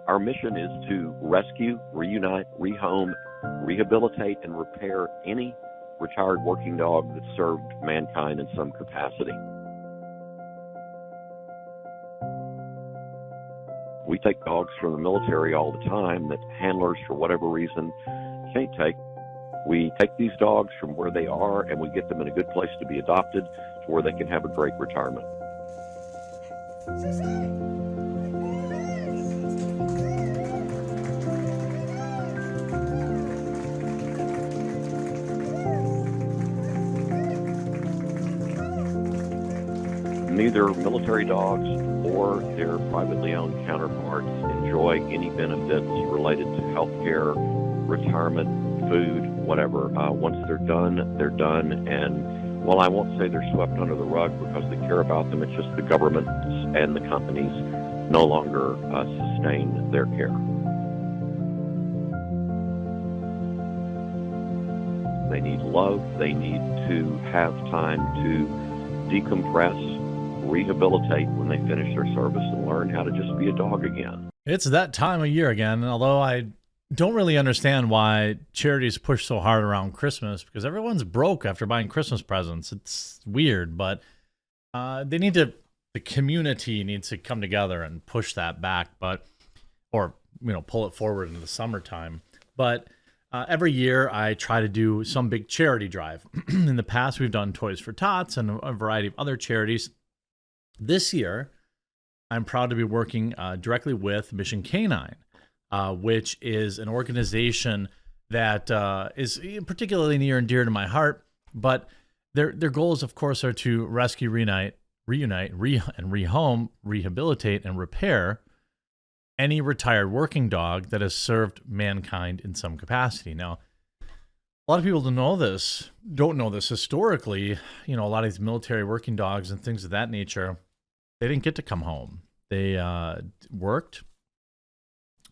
Our mission is to rescue, reunite, rehome, rehabilitate, and repair any retired working dog that served mankind in some capacity. We take dogs from the military all the time that handlers, for whatever reason, can't take. We take these dogs from where they are and we get them in a good place to be adopted to where they can have a great retirement. Neither military dogs or their privately owned counterparts enjoy any benefits related to health care, retirement, food, whatever. Once they're done, and while I won't say they're swept under the rug because they care about them, it's just the governments and the companies no longer sustain their care. They need love. They need to have time to decompress, rehabilitate when they finish their service, and learn how to just be a dog again. It's that time of year again, although I don't really understand why charities push so hard around Christmas, because everyone's broke after buying Christmas presents. It's weird, but the community needs to come together and push that back, or pull it forward into the summertime. But every year I try to do some big charity drive. In the past, we've done Toys for Tots and a variety of other charities. This year, I'm proud to be working directly with Mission Canine, which is an organization that is particularly near and dear to my heart. But their goals, of course, are to rescue, reunite, and rehome, rehabilitate, and repair any retired working dog that has served mankind in some capacity. Now, a lot of people don't know this historically. A lot of these military working dogs and things of that nature, they didn't get to come home. They worked,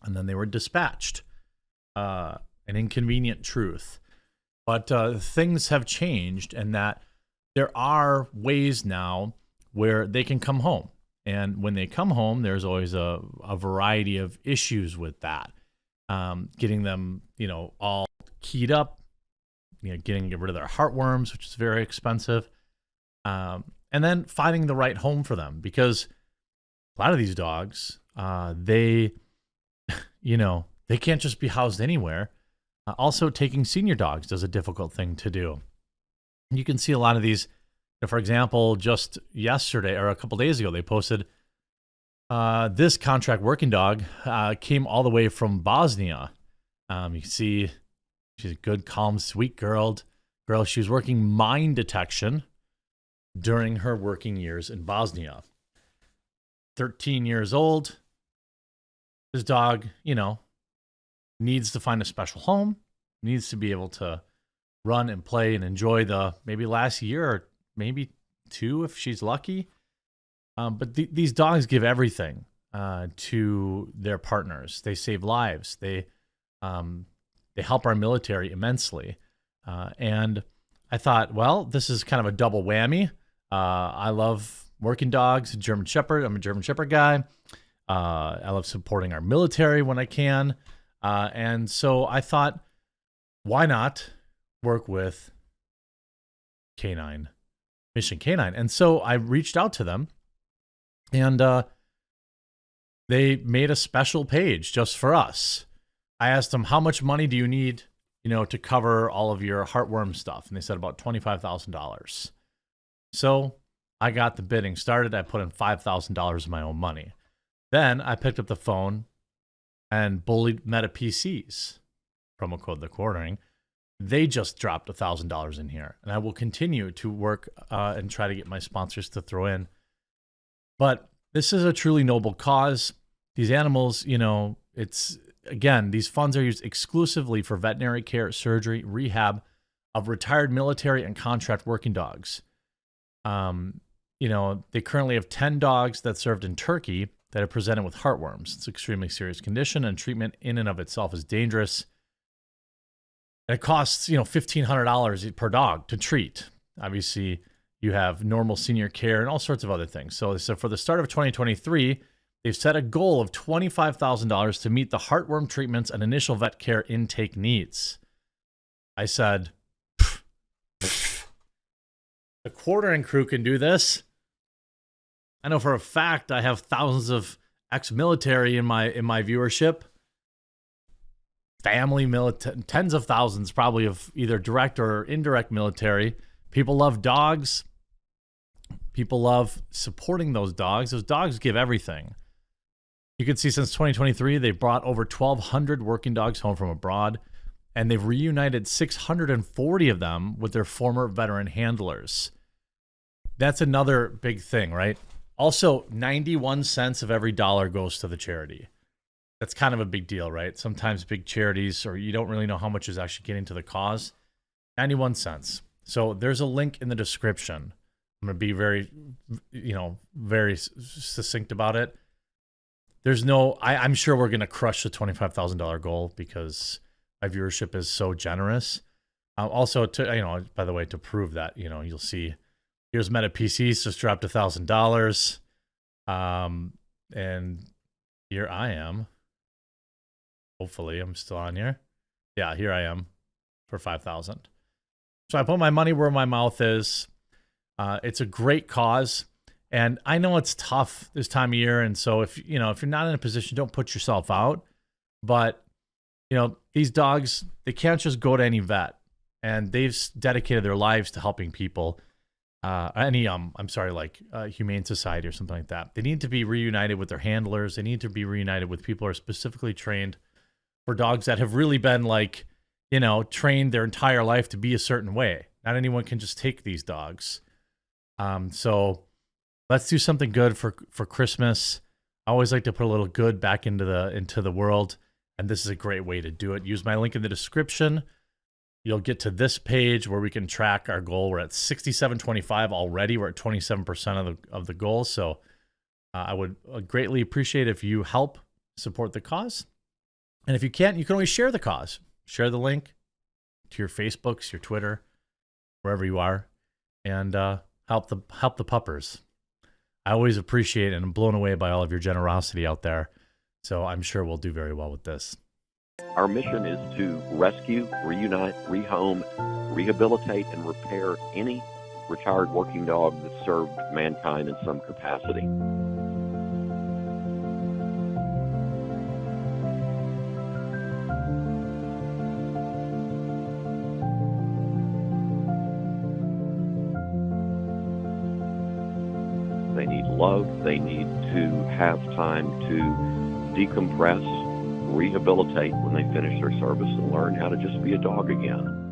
and then they were dispatched. An inconvenient truth. But things have changed, and that there are ways now where they can come home. And when they come home, there's always a variety of issues with that. Getting them, all keyed up, getting rid of their heartworms, which is very expensive. And then finding the right home for them, because a lot of these dogs, they can't just be housed anywhere. Also, taking senior dogs is a difficult thing to do. You can see a lot of these. For example, just yesterday or a couple days ago, they posted this contract working dog came all the way from Bosnia. You can see she's a good, calm, sweet girl. She was working mine detection during her working years in Bosnia. 13 years old. This dog, needs to find a special home, needs to be able to run and play and enjoy the maybe last year or maybe 2 if she's lucky. But these dogs give everything to their partners. They save lives. They help our military immensely. And I thought, well, this is kind of a double whammy. I love working dogs, German Shepherd. I'm a German Shepherd guy. I love supporting our military when I can. And so I thought, why not work with Mission Canine? And so I reached out to them, and they made a special page just for us. I asked them, how much money do you need, to cover all of your heartworm stuff? And they said about $25,000. So I got the bidding started. I put in $5,000 of my own money. Then I picked up the phone and bullied Meta PCs, promo code The Quartering. They just dropped $1,000 in here, and I will continue to work and try to get my sponsors to throw in. But this is a truly noble cause. These animals, these funds are used exclusively for veterinary care, surgery, rehab of retired military and contract working dogs. They currently have 10 dogs that served in Turkey that are presented with heartworms. It's an extremely serious condition, and treatment in and of itself is dangerous. And it costs, $1,500 per dog to treat. Obviously, you have normal senior care and all sorts of other things. So for the start of 2023, They've set a goal of $25,000 to meet the heartworm treatments and initial vet care intake needs. I said, the quartering crew can do this. I know for a fact I have thousands of ex-military in my viewership. Family, tens of thousands probably of either direct or indirect military. People love dogs. People love supporting those dogs. Those dogs give everything. You can see since 2023, they've brought over 1,200 working dogs home from abroad, and they've reunited 640 of them with their former veteran handlers. That's another big thing, right? Also, 91 cents of every dollar goes to the charity. That's kind of a big deal, right? Sometimes big charities, or you don't really know how much is actually getting to the cause. 91 cents. So there's a link in the description. I'm going to be very, very succinct about it. There's no, I'm sure we're going to crush the $25,000 goal because my viewership is so generous. Also, by the way, to prove that, you'll see here's Meta PCs just dropped $1,000. And here I am. Hopefully I'm still on here. Yeah, here I am for 5,000. So I put my money where my mouth is. It's a great cause. And I know it's tough this time of year. And so if you're not in a position, don't put yourself out. But, these dogs, they can't just go to any vet. And they've dedicated their lives to helping people. Humane Society or something like that. They need to be reunited with their handlers. They need to be reunited with people who are specifically trained for dogs that have really been trained their entire life to be a certain way. Not anyone can just take these dogs. So let's do something good for Christmas. I always like to put a little good back into the world, and this is a great way to do it. Use my link in the description. You'll get to this page where we can track our goal. We're at 67.25 already. We're at 27% of the goal. So I would greatly appreciate if you help support the cause. And if you can't, you can always share the cause. Share the link to your Facebooks, your Twitter, wherever you are, and help the puppers. I always appreciate it, and I'm blown away by all of your generosity out there. So I'm sure we'll do very well with this. Our mission is to rescue, reunite, rehome, rehabilitate, and repair any retired working dog that served mankind in some capacity. They need love. They need to have time to decompress, rehabilitate when they finish their service, and learn how to just be a dog again.